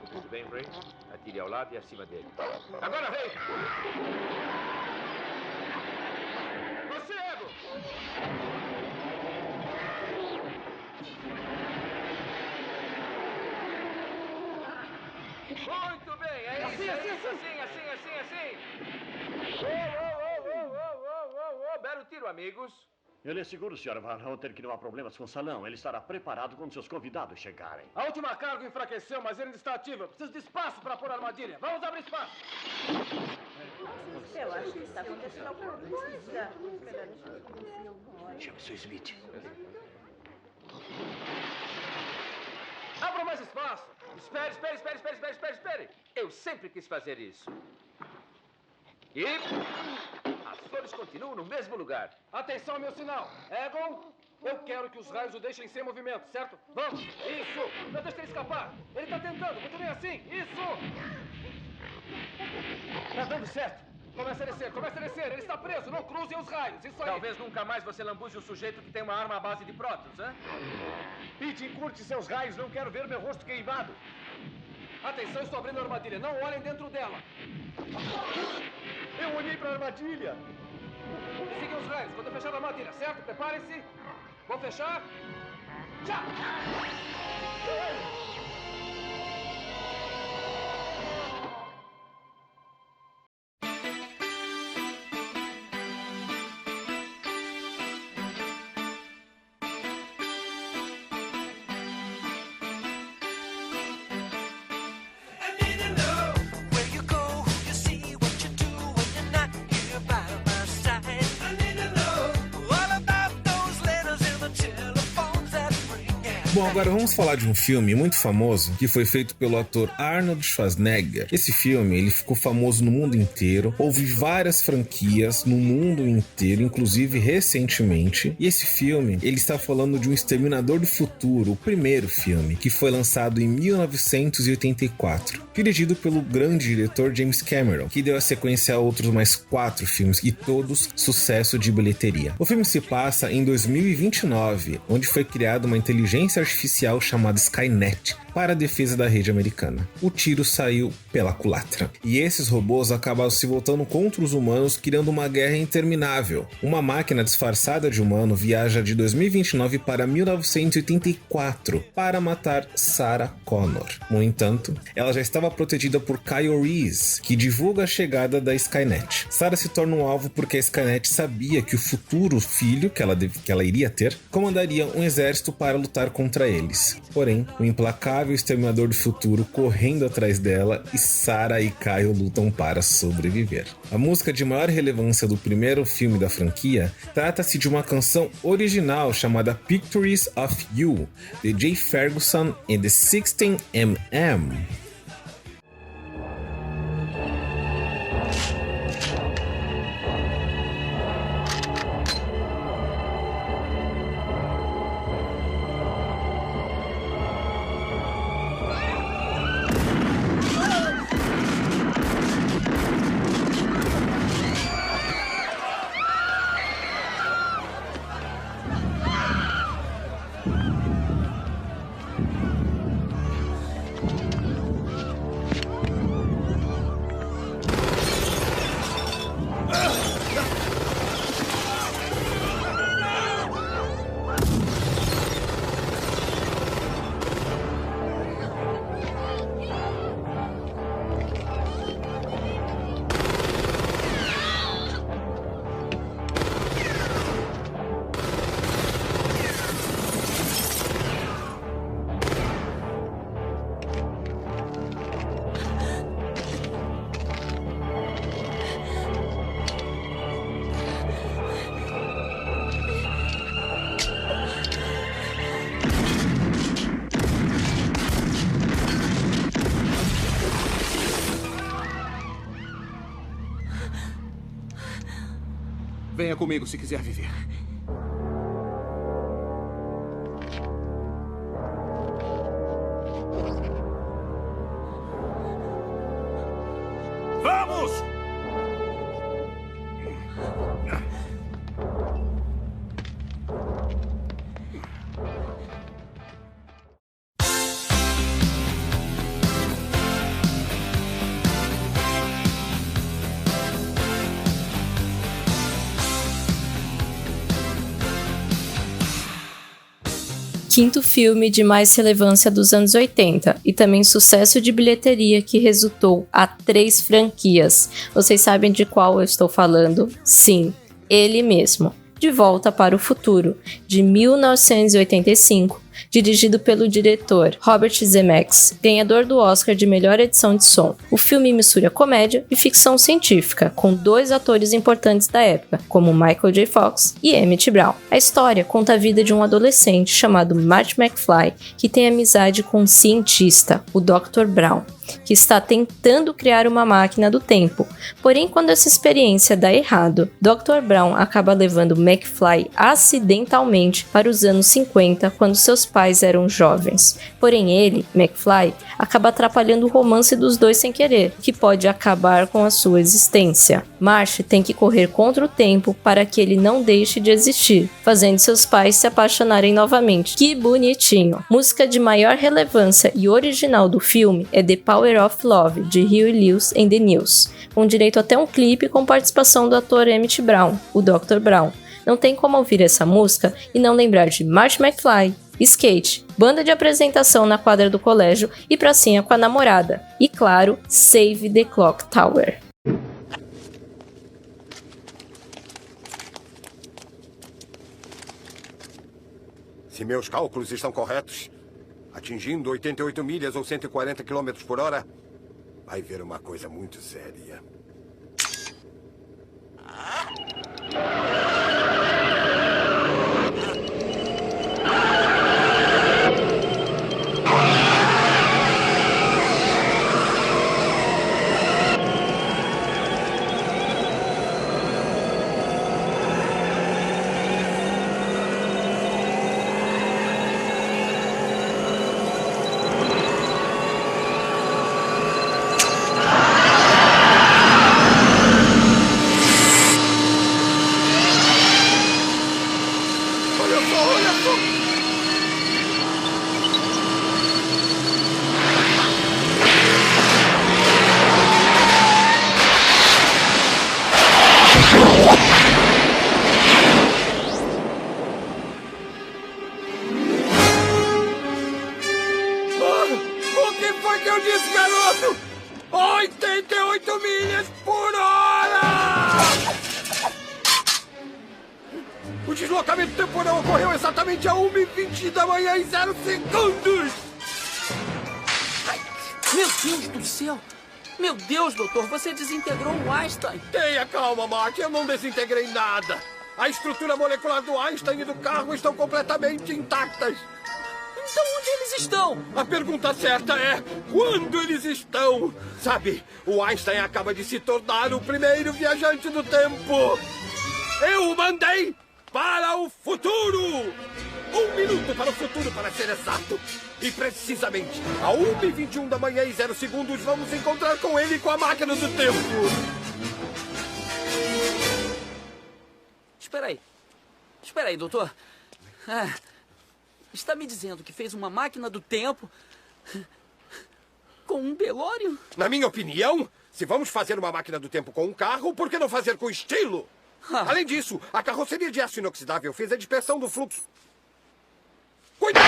Tudo bem, Ray? Atire ao lado e acima dele. Agora, Ray! Você, Egon! Muito bem, é isso, assim. Belo tiro, amigos. Eu lhe asseguro, Sr. Van Houten, que não há problemas com o salão. Ele estará preparado quando seus convidados chegarem. A última carga enfraqueceu, mas ele ainda está ativo. Eu preciso de espaço para pôr a armadilha. Vamos abrir espaço. Eu acho que está acontecendo alguma coisa. Chame Sr. Smith. Abra mais espaço. Espere. Eu sempre quis fazer isso. E as flores continuam no mesmo lugar. Atenção ao meu sinal. Egon, eu quero que os raios o deixem sem movimento, certo? Vamos. Isso. Não deixe ele escapar. Ele está tentando. Continue assim. Isso. Está dando certo. Começa a descer. Ele está preso. Não cruzem os raios. Isso aí. Talvez nunca mais você lambuze um sujeito que tem uma arma à base de prótons, hein? Pete, encurte seus raios. Não quero ver meu rosto queimado. Atenção, estou abrindo a armadilha. Não olhem dentro dela. Eu olhei para a armadilha. Sigam os raios. Vou fechar a armadilha, certo? Preparem-se. Vou fechar. Já! Bom, agora vamos falar de um filme muito famoso que foi feito pelo ator Arnold Schwarzenegger. Esse filme, ele ficou famoso no mundo inteiro, houve várias franquias no mundo inteiro, inclusive recentemente. E esse filme, ele está falando de um Exterminador do Futuro, o primeiro filme, que foi lançado em 1984, dirigido pelo grande diretor James Cameron, que deu a sequência a outros mais 4 filmes e todos sucesso de bilheteria. O filme se passa em 2029, onde foi criada uma inteligência artificial chamada Skynet para a defesa da rede americana. O tiro saiu pela culatra. E esses robôs acabaram se voltando contra os humanos, criando uma guerra interminável. Uma máquina disfarçada de humano viaja de 2029 para 1984 para matar Sarah Connor. No entanto, ela já estava protegida por Kyle Reese, que divulga a chegada da Skynet. Sarah se torna um alvo porque a Skynet sabia que o futuro filho que ela iria ter comandaria um exército para lutar contra eles. Porém, o implacável Exterminador do Futuro correndo atrás dela e Sarah e Kyle lutam para sobreviver. A música de maior relevância do primeiro filme da franquia trata-se de uma canção original chamada Pictures of You, de Jay Ferguson and the 16mm. Venha comigo se quiser viver. Vamos! Quinto filme de mais relevância dos anos 80 e também sucesso de bilheteria que resultou a 3 franquias. Vocês sabem de qual eu estou falando? Sim, ele mesmo. De Volta para o Futuro, de 1985, dirigido pelo diretor Robert Zemeckis, ganhador do Oscar de melhor edição de som. O filme mistura comédia e ficção científica, com 2 atores importantes da época, como Michael J. Fox e Emmett Brown. A história conta a vida de um adolescente chamado Marty McFly, que tem amizade com um cientista, o Dr. Brown, que está tentando criar uma máquina do tempo. Porém, quando essa experiência dá errado, Dr. Brown acaba levando McFly acidentalmente para os anos 50, quando seus pais eram jovens. Porém, ele, McFly, acaba atrapalhando o romance dos dois sem querer, que pode acabar com a sua existência. Marty tem que correr contra o tempo para que ele não deixe de existir, fazendo seus pais se apaixonarem novamente. Que bonitinho! Música de maior relevância e original do filme é The Power of Love, de Huey Lewis and the News, com direito até um clipe com participação do ator Emmett Brown, o Dr. Brown. Não tem como ouvir essa música e não lembrar de Marty McFly, skate, banda de apresentação na quadra do colégio e pracinha com a namorada. E claro, Save the Clock Tower. Se meus cálculos estão corretos, atingindo 88 milhas ou 140 km por hora, vai ver uma coisa muito séria. que eu disse, garoto? 88 milhas por hora! O deslocamento temporal ocorreu exatamente a 1h20 da manhã e 0 segundos! Meu Deus do céu! Meu Deus, doutor, você desintegrou o Einstein! Tenha calma, Mark, eu não desintegrei nada. A estrutura molecular do Einstein e do carro estão completamente intactas. Então onde eles estão? A pergunta certa é, quando eles estão? Sabe, o Einstein acaba de se tornar o primeiro viajante do tempo. Eu o mandei para o futuro! 1 minuto para o futuro, para ser exato. E precisamente, a 1h21 da manhã e 0 segundos, vamos encontrar com ele com a máquina do tempo. Espera aí, doutor. Está me dizendo que fez uma máquina do tempo com um DeLorean? Na minha opinião, se vamos fazer uma máquina do tempo com um carro, por que não fazer com estilo? Além disso, a carroceria de aço inoxidável fez a dispersão do fluxo. Cuidado!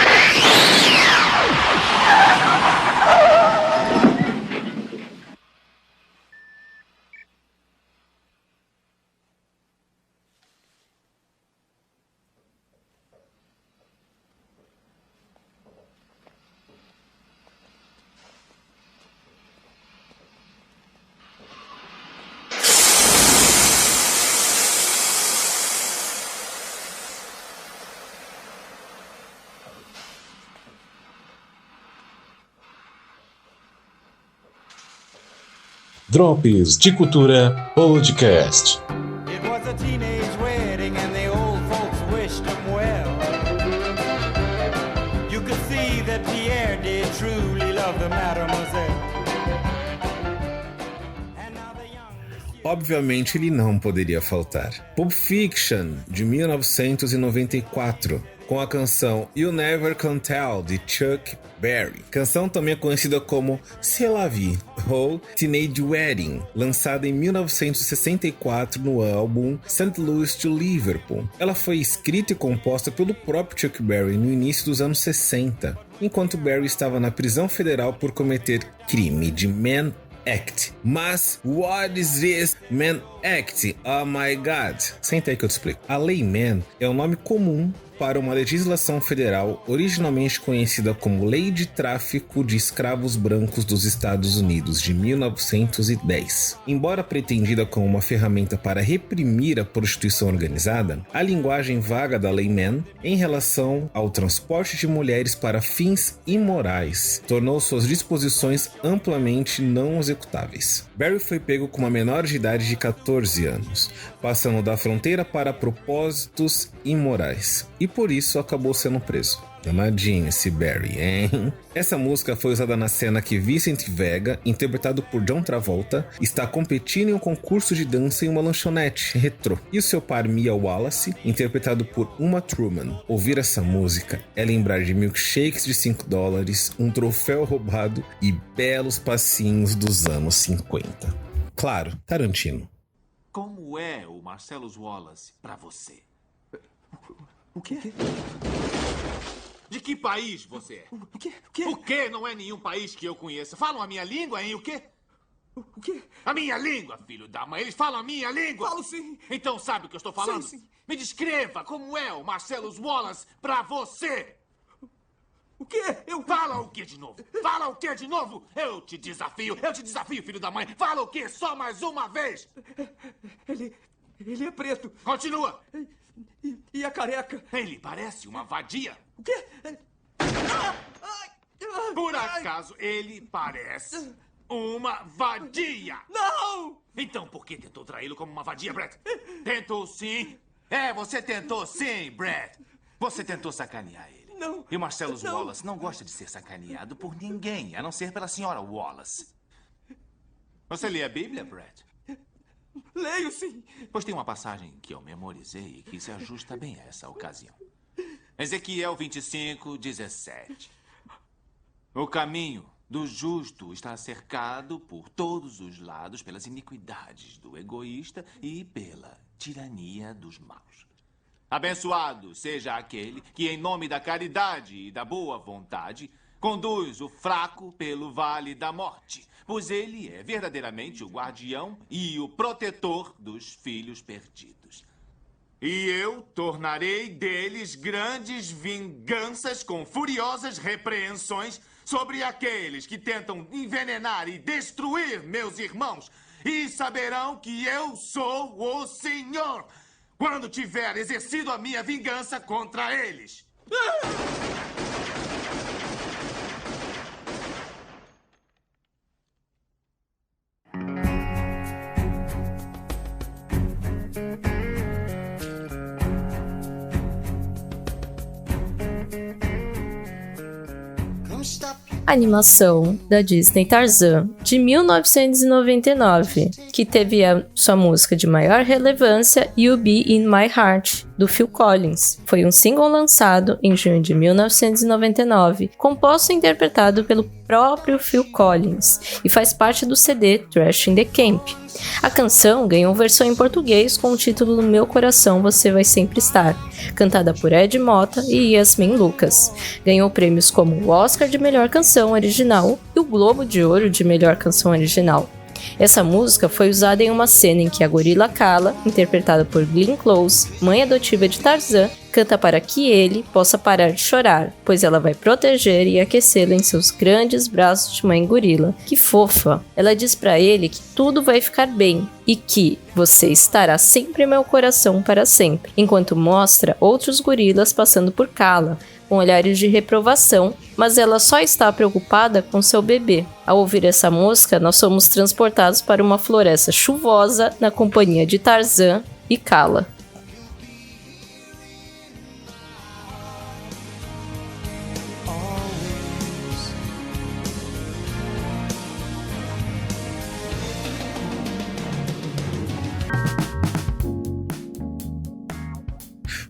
Drops de Cultura Podcast. It was a teenage wedding and the old folks wished him well. You could see that Pierre did truly love the mademoiselle. Obviamente ele não poderia faltar. Pulp Fiction, de 1994, com a canção You Never Can Tell, de Chuck Berry. Canção também conhecida como C'est la vie, ou Teenage Wedding, lançada em 1964 no álbum St. Louis to Liverpool. Ela foi escrita e composta pelo próprio Chuck Berry no início dos anos 60, enquanto Berry estava na prisão federal por cometer crime de Mann Act. Mas, what is this Mann Act? Oh my God. Senta aí que eu te explico. A Lei Mann é um nome comum para uma legislação federal originalmente conhecida como Lei de Tráfico de Escravos Brancos dos Estados Unidos, de 1910. Embora pretendida como uma ferramenta para reprimir a prostituição organizada, a linguagem vaga da Lei Mann em relação ao transporte de mulheres para fins imorais tornou suas disposições amplamente não executáveis. Barry foi pego com uma menor de idade de 14 anos, passando da fronteira para propósitos imorais, e por isso acabou sendo preso. Amadinho esse Barry, hein? Essa música foi usada na cena que Vincent Vega, interpretado por John Travolta, está competindo em um concurso de dança em uma lanchonete retrô. E o seu par Mia Wallace, interpretado por Uma Thurman. Ouvir essa música é lembrar de milkshakes de $5, um troféu roubado e belos passinhos dos anos 50. Claro, Tarantino. Como é o Marcellus Wallace pra você? O quê? De que país você é? O quê? O quê não é nenhum país que eu conheça? Falam a minha língua, hein? O quê? O quê? A minha língua, filho da mãe. Eles falam a minha língua. Falo sim. Então sabe o que eu estou falando? Sim. Me descreva como é o Marcellus Wallace pra você. O quê? Fala o quê de novo? Fala o quê de novo? Eu te desafio, filho da mãe. Fala o quê? Só mais uma vez. Ele é preto. Continua. E a careca? Ele parece uma vadia. O quê? Por acaso ele parece uma vadia? Não! Então por que tentou traí-lo como uma vadia, Brett? Tentou sim. Você tentou sim, Brett. Você tentou sacanear ele. Não. E o Marcellus Wallace não gosta de ser sacaneado por ninguém, a não ser pela senhora Wallace. Você lê a Bíblia, Brett? Leio, sim. Pois tem uma passagem que eu memorizei que se ajusta bem a essa ocasião. Ezequiel 25:17. O caminho do justo está cercado por todos os lados pelas iniquidades do egoísta e pela tirania dos maus. Abençoado seja aquele que, em nome da caridade e da boa vontade, conduz o fraco pelo vale da morte, pois ele é verdadeiramente o guardião e o protetor dos filhos perdidos. E eu tornarei deles grandes vinganças com furiosas repreensões sobre aqueles que tentam envenenar e destruir meus irmãos. E saberão que eu sou o Senhor quando tiver exercido a minha vingança contra eles. Animação da Disney Tarzan, de 1999, que teve a sua música de maior relevância, You'll Be In My Heart, do Phil Collins. Foi um single lançado em junho de 1999, composto e interpretado pelo próprio Phil Collins, e faz parte do CD Trash in the Camp. A canção ganhou versão em português com o título No Meu Coração Você Vai Sempre Estar, cantada por Ed Mota e Yasmin Lucas. Ganhou prêmios como o Oscar de Melhor Canção Original e o Globo de Ouro de Melhor Canção Original. Essa música foi usada em uma cena em que a gorila Kala, interpretada por Glenn Close, mãe adotiva de Tarzan, canta para que ele possa parar de chorar, pois ela vai proteger e aquecê-lo em seus grandes braços de mãe gorila. Que fofa! Ela diz para ele que tudo vai ficar bem e que você estará sempre em meu coração para sempre, enquanto mostra outros gorilas passando por Kala, com olhares de reprovação, mas ela só está preocupada com seu bebê. Ao ouvir essa música, nós somos transportados para uma floresta chuvosa na companhia de Tarzan e Kala.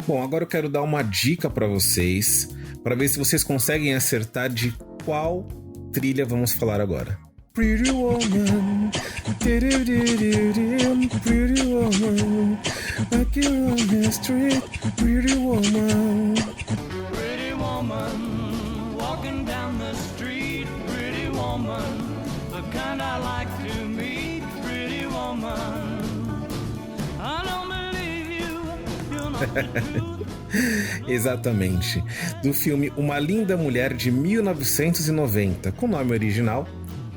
Bom, agora eu quero dar uma dica para vocês, para ver se vocês conseguem acertar de qual trilha vamos falar agora. Pretty woman, pretty woman, like you on the street, pretty woman. Pretty woman, walking down the street, pretty woman, the kind I like to meet, pretty woman. I don't believe you, you're not. Exatamente, do filme Uma Linda Mulher de 1990, com o nome original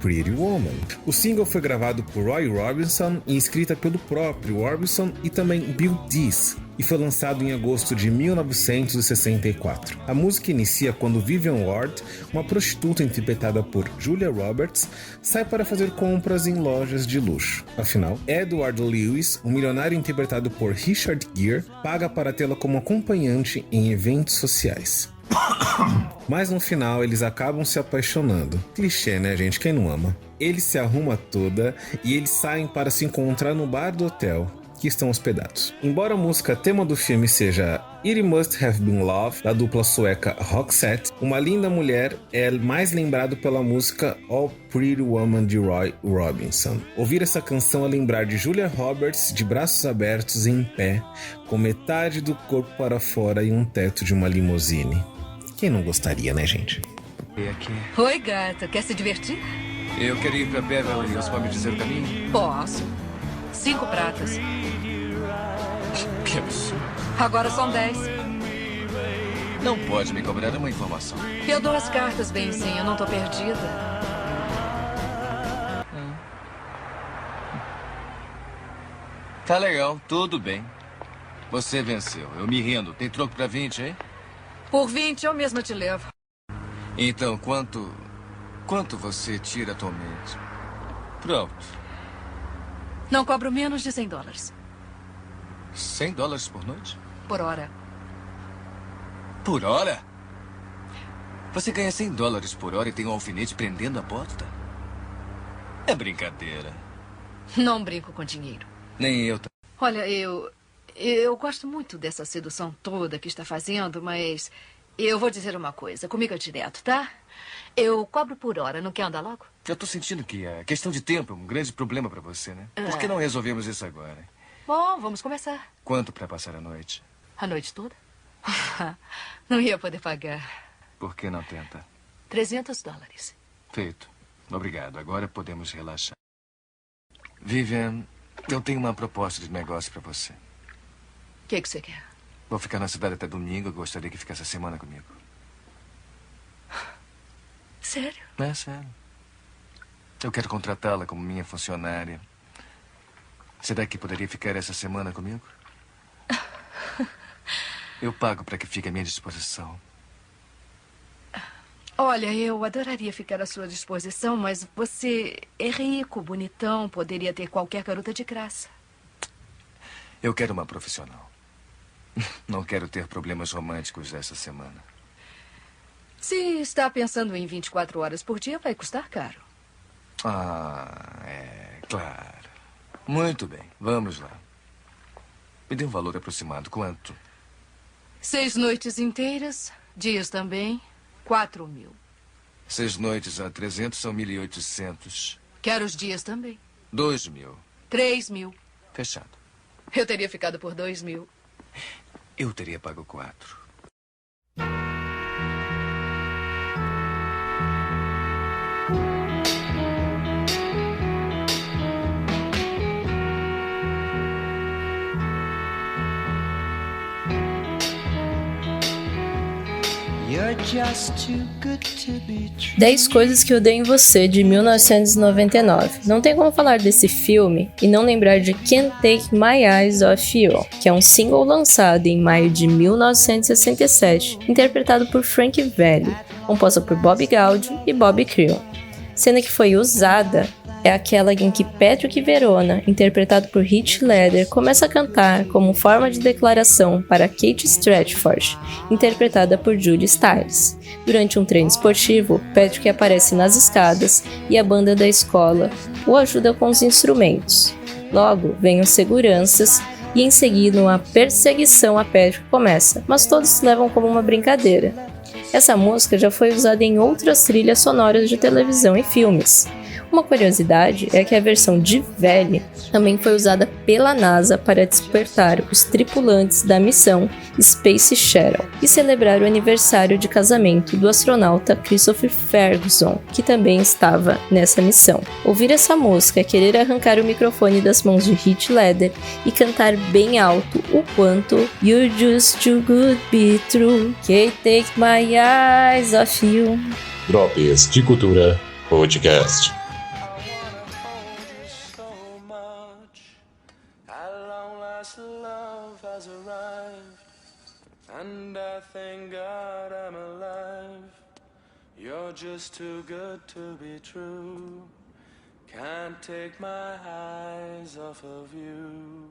Pretty Woman. O single foi gravado por Roy Orbison e escrita pelo próprio Orbison e também Bill Dees, e foi lançado em agosto de 1964. A música inicia quando Vivian Ward, uma prostituta interpretada por Julia Roberts, sai para fazer compras em lojas de luxo. Afinal, Edward Lewis, um milionário interpretado por Richard Gere, paga para tê-la como acompanhante em eventos sociais. Mas no final eles acabam se apaixonando. Clichê, né, gente? Quem não ama? Ele se arruma toda e eles saem para se encontrar no bar do hotel que estão hospedados. Embora a música tema do filme seja It Must Have Been Love, da dupla sueca Roxette, Uma Linda Mulher é mais lembrado pela música All Pretty Woman de Roy Orbison. Ouvir essa canção é lembrar de Julia Roberts de braços abertos em pé, com metade do corpo para fora e um teto de uma limusine. Quem não gostaria, né, gente? E aqui? Oi, gata. Quer se divertir? Eu queria ir pra Beverly. Você pode me dizer o caminho? Posso. 5 pratas. Que absurdo. Agora são 10. Não pode me cobrar uma informação. Eu dou as cartas, bem sim. Eu não tô perdida. Tá legal. Tudo bem. Você venceu. Eu me rendo. Tem troco pra 20, hein? Por 20, eu mesma te levo. Então, quanto você tira atualmente? Pronto. Não cobro menos de $100. $100 por noite? Por hora. Por hora? Você ganha $100 por hora e tem um alfinete prendendo a porta? É brincadeira. Não brinco com dinheiro. Nem eu. Olha, eu gosto muito dessa sedução toda que está fazendo, mas eu vou dizer uma coisa. Comigo é direto, tá? Eu cobro por hora. Não quer andar logo? Eu tô sentindo que a questão de tempo é um grande problema pra você, né? Por que não resolvemos isso agora? Bom, vamos começar. Quanto pra passar a noite? A noite toda? Não ia poder pagar. Por que não tenta? $300. Feito. Obrigado. Agora podemos relaxar. Vivian, eu tenho uma proposta de negócio para você. O que você quer? Vou ficar na cidade até domingo. Eu gostaria que ficasse a semana comigo. Sério? É sério. Eu quero contratá-la como minha funcionária. Será que poderia ficar essa semana comigo? Eu pago para que fique à minha disposição. Olha, eu adoraria ficar à sua disposição, mas você é rico, bonitão, poderia ter qualquer garota de graça. Eu quero uma profissional. Não quero ter problemas românticos essa semana. Se está pensando em 24 horas por dia, vai custar caro. Ah, é, claro. Muito bem, vamos lá. Me dê um valor aproximado. Quanto? 6 noites inteiras, dias também, 4.000. 6 noites a 300 são 1.800. Quero os dias também. 2.000. 3.000. Fechado. Eu teria ficado por 2.000. Eu teria pago 4. You're just too good to be true. 10 Coisas que Eu Odeio em Você, de 1999. Não tem como falar desse filme e não lembrar de Can't Take My Eyes Off You, que é um single lançado em maio de 1967, interpretado por Frank Valli, composta por Bob Gaudio e Bob Creel. Cena que foi usada é aquela em que Patrick Verona, interpretado por Heath Ledger, começa a cantar como forma de declaração para Kate Stratford, interpretada por Julie Stiles. Durante um treino esportivo, Patrick aparece nas escadas e a banda da escola o ajuda com os instrumentos. Logo, vêm os seguranças e em seguida uma perseguição a Patrick começa, mas todos se levam como uma brincadeira. Essa música já foi usada em outras trilhas sonoras de televisão e filmes. Uma curiosidade é que a versão de Valli também foi usada pela NASA para despertar os tripulantes da missão Space Shuttle e celebrar o aniversário de casamento do astronauta Christopher Ferguson, que também estava nessa missão. Ouvir essa música é querer arrancar o microfone das mãos de Heath Ledger e cantar bem alto o quanto You're just too good be true, can't take my eyes off you. Drops de Cultura Podcast. And I thank God I'm alive. You're just too good to be true. Can't take my eyes off of you.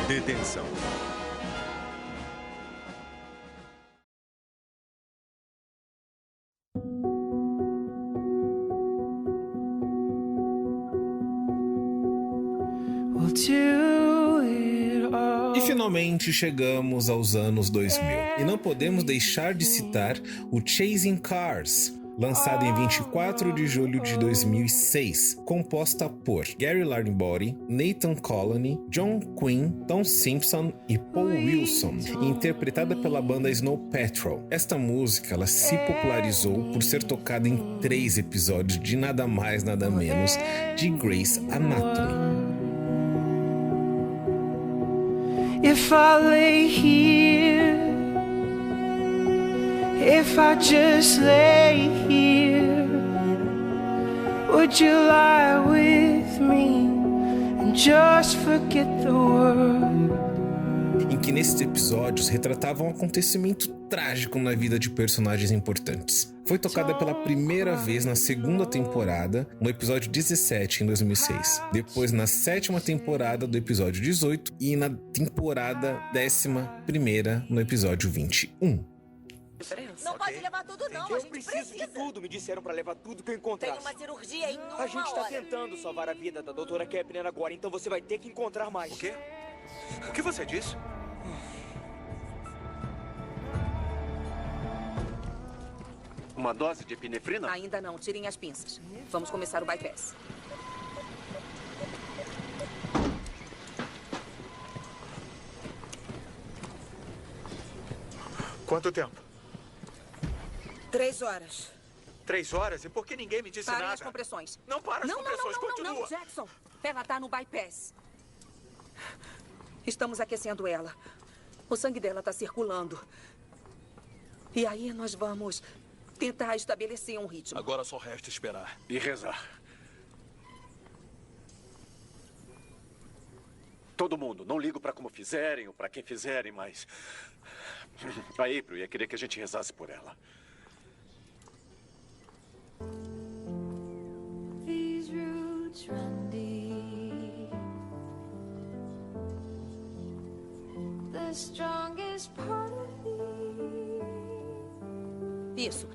Detenção. E finalmente chegamos aos anos 2000. E não podemos deixar de citar o Chasing Cars, lançada em 24 de julho de 2006, composta por Gary Larnbody, Nathan Colony, John Quinn, Tom Simpson e Paul Wilson, e interpretada pela banda Snow Patrol. Esta música ela se popularizou por ser tocada em 3 episódios de nada mais nada menos de Grey's Anatomy. If I lay here, if I just lay here, would you lie with me and just forget the world? Em que nesses episódios retratavam um acontecimento trágico na vida de personagens importantes. Foi tocada pela primeira vez na 2ª temporada, no episódio 17 em 2006. Depois na 7ª temporada do episódio 18 e na temporada 11ª no episódio 21. Não pode levar tudo não, a gente preciso de tudo. Me disseram pra levar tudo que eu encontrasse. Tem uma cirurgia em 1 hora. A gente tá tentando salvar a vida da doutora Kepner agora, então você vai ter que encontrar mais. O quê? O que você disse? Uma dose de epinefrina? Ainda não, tirem as pinças. Vamos começar o bypass. Quanto tempo? 3 horas. 3 horas? E por que ninguém me disse Parem nada? as compressões. Não para as compressões, continua. Não, Jackson. Ela tá no bypass. Estamos aquecendo ela. O sangue dela tá circulando. E aí nós vamos tentar estabelecer um ritmo. Agora só resta esperar. E rezar. Todo mundo, não ligo pra como fizerem ou pra quem fizerem, mas... A April ia querer que a gente rezasse por ela. These roots run deep. The strongest part of Isso.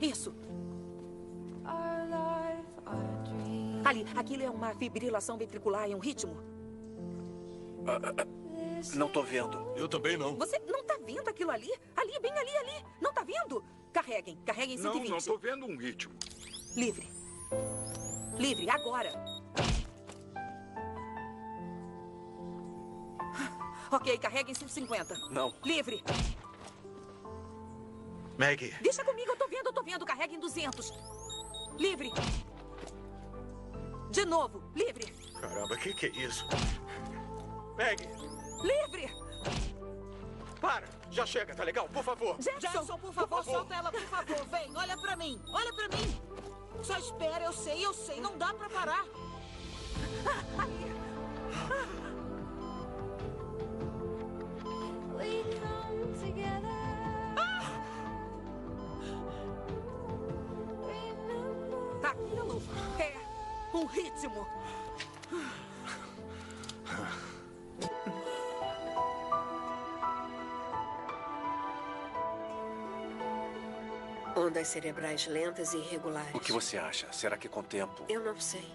our life, our dream. Ali, aquilo é uma fibrilação ventricular em um ritmo? Não tô vendo. Eu também não. Você não tá vendo aquilo ali? Ali, bem ali. Não tá vendo? Carreguem 120. Não tô vendo um ritmo. Livre, agora. Ok, carreguem 150. Não. Livre. Maggie. Deixa comigo, eu tô vendo. Carreguem 200. Livre. De novo, livre. Caramba, que é isso? Maggie. Livre. Para, já chega, tá legal? Por favor. Jackson, por favor, solta ela, por favor. Vem, olha pra mim. Só espera, eu sei. Não dá pra parar. We come together. Aquilo é um ritmo. Ondas cerebrais lentas e irregulares. O que você acha? Será que com o tempo... Eu não sei.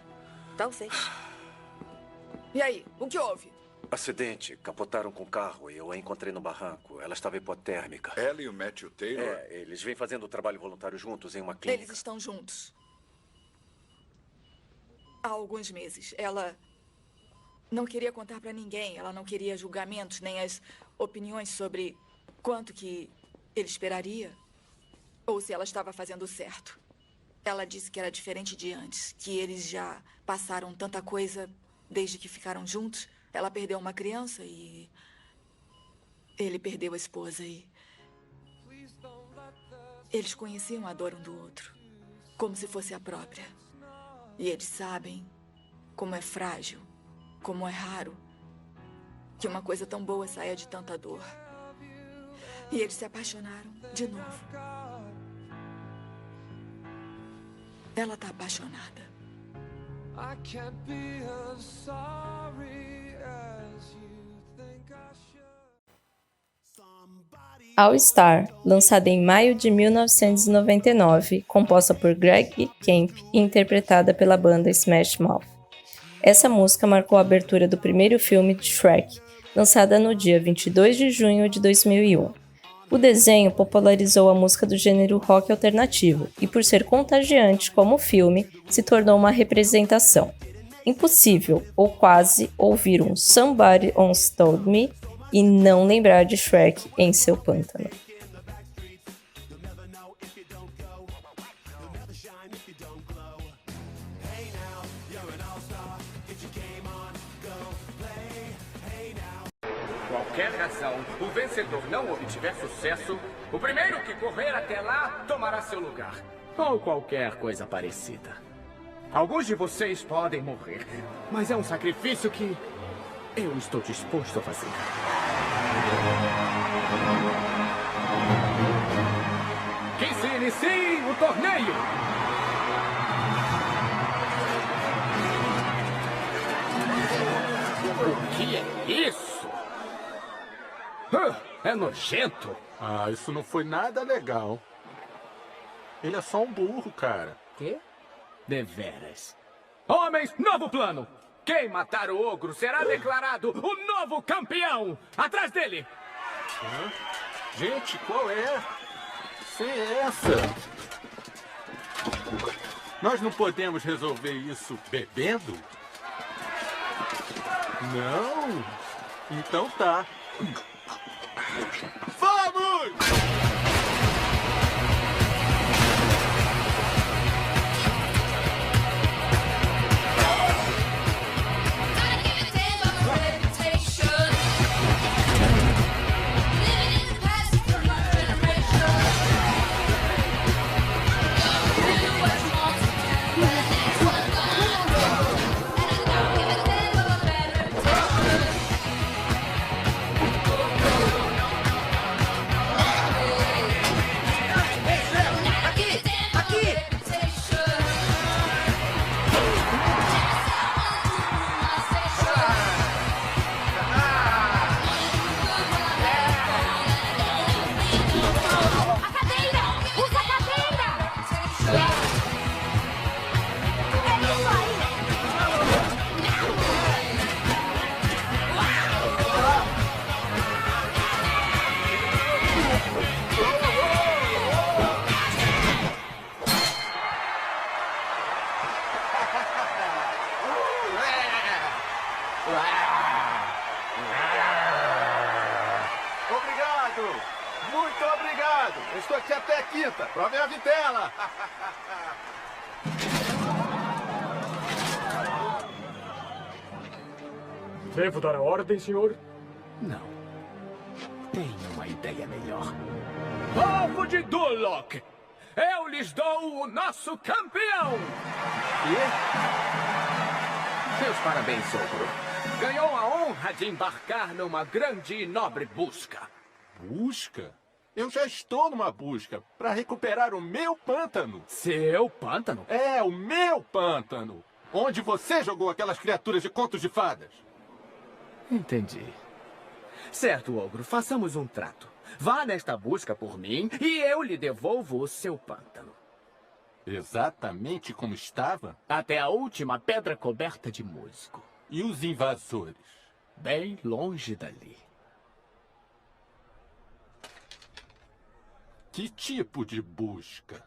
Talvez. E aí, o que houve? Acidente. Capotaram com o carro e eu a encontrei no barranco. Ela estava hipotérmica. Ela e o Matthew Taylor? Eles vêm fazendo trabalho voluntário juntos em uma clínica. Eles estão juntos. Há alguns meses. Ela não queria contar pra ninguém. Ela não queria julgamentos, nem as opiniões sobre quanto que ele esperaria. Ou se ela estava fazendo certo. Ela disse que era diferente de antes. Que eles já passaram tanta coisa desde que ficaram juntos. Ela perdeu uma criança e... ele perdeu a esposa e... eles conheciam a dor um do outro. Como se fosse a própria. E eles sabem como é frágil, como é raro que uma coisa tão boa saia de tanta dor. E eles se apaixonaram de novo. Ela tá apaixonada. I can't be as sorry as you think I should. All Star, lançada em maio de 1999, composta por Greg Kemp e interpretada pela banda Smash Mouth. Essa música marcou a abertura do primeiro filme de Shrek, lançada no dia 22 de junho de 2001. O desenho popularizou a música do gênero rock alternativo e, por ser contagiante como o filme, se tornou uma representação. Impossível, ou quase, ouvir um Somebody Once Told Me e não lembrar de Shrek em seu pântano. Qualquer razão, o vencedor não obtiver sucesso, o primeiro que correr até lá tomará seu lugar. Ou qualquer coisa parecida. Alguns de vocês podem morrer, mas é um sacrifício que eu estou disposto a fazer. Que se inicie o torneio! O que é isso? É nojento. Ah, isso não foi nada legal. Ele é só um burro, cara. Quê? Deveras. Homens, novo plano! Quem matar o ogro será declarado o novo campeão! Atrás dele! Hã? Gente, qual é? Sem essa! Nós não podemos resolver isso bebendo? Não? Então tá. Vamos! Obrigado! Muito obrigado! Eu estou aqui até quinta. Provem a vitela! Devo dar a ordem, senhor? Não. Tenho uma ideia melhor. Povo de Duloc! Eu lhes dou o nosso campeão! E? Meus parabéns, sogro. Ganhou a honra de embarcar numa grande e nobre busca. Busca? Eu já estou numa busca para recuperar o meu pântano. Seu pântano? É, o meu pântano. Onde você jogou aquelas criaturas de contos de fadas. Entendi. Certo, ogro, façamos um trato. Vá nesta busca por mim e eu lhe devolvo o seu pântano. Exatamente como estava? Até a última pedra coberta de musgo. E os invasores? Bem longe dali. Que tipo de busca?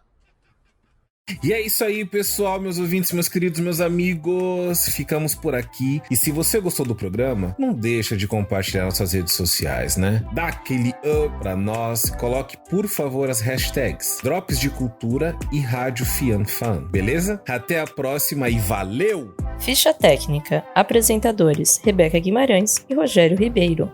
E é isso aí, pessoal, meus ouvintes, meus queridos, meus amigos. Ficamos por aqui. E se você gostou do programa, não deixa de compartilhar nas suas redes sociais, né? Dá aquele up pra nós. Coloque, por favor, as hashtags Drops de Cultura e Rádio Fianfan, beleza? Até a próxima e valeu! Ficha técnica. Apresentadores: Rebeca Guimarães e Rogério Ribeiro.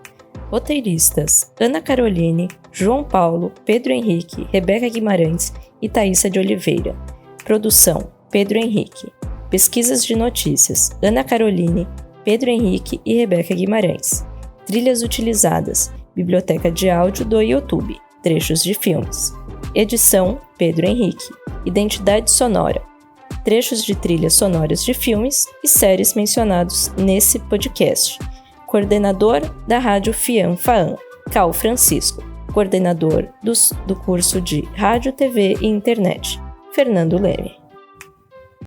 Roteiristas: Ana Caroline, João Paulo, Pedro Henrique, Rebeca Guimarães e Thaísa de Oliveira. Produção: Pedro Henrique. Pesquisas de notícias: Ana Caroline, Pedro Henrique e Rebeca Guimarães. Trilhas utilizadas: Biblioteca de áudio do YouTube, trechos de filmes. Edição: Pedro Henrique. Identidade sonora: trechos de trilhas sonoras de filmes e séries mencionados nesse podcast. Coordenador da Rádio Fianfan, Cal Francisco. Coordenador do curso de Rádio, TV e Internet, Fernando Leme.